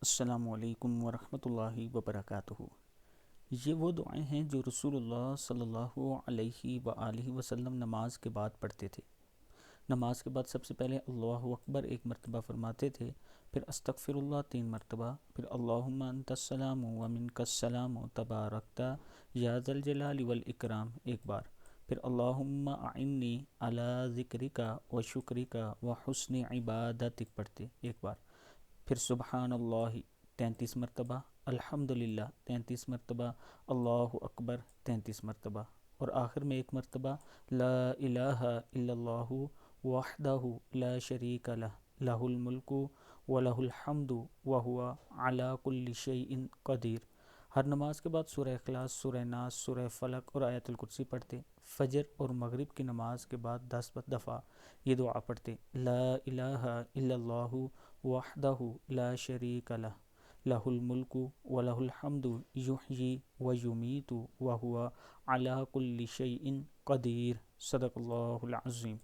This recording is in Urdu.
السلام علیکم ورحمۃ اللہ وبرکاتہ۔ یہ وہ دعائیں ہیں جو رسول اللہ صلی اللہ علیہ وآلہ وسلم نماز کے بعد پڑھتے تھے۔ نماز کے بعد سب سے پہلے اللہ اکبر ایک مرتبہ فرماتے تھے، پھر استغفر اللہ 3 مرتبہ، پھر اللہم انت السلام ومنک السلام تبارکت یا ذا الجلال والاکرام ایک بار، پھر اللہم اعنی علی ذکرک و شکرک و حسن عبادتک پڑھتے ایک بار، پھر سبحان اللہ 33 مرتبہ، الحمدللہ 33 مرتبہ، اللہ اکبر 33 مرتبہ، اور آخر میں 1 مرتبہ لا الہ الا اللہ وحدہ لا شریک لہ لہ الملک ولہ الحمد وہو علی کل شیء قدیر۔ ہر نماز کے بعد سورہ اخلاص، سورہ ناس، سورہ فلق اور آیت الکرسی پڑھتے۔ فجر اور مغرب کی نماز کے بعد 10 دفعہ یہ دعا پڑھتے، لا الہ الا اللہ وحدہ لا شریک لہ لہ الملک ولہ الحمد یحیی و یمیت وہو علی کل شیء قدیر۔ صدق اللہ العظیم۔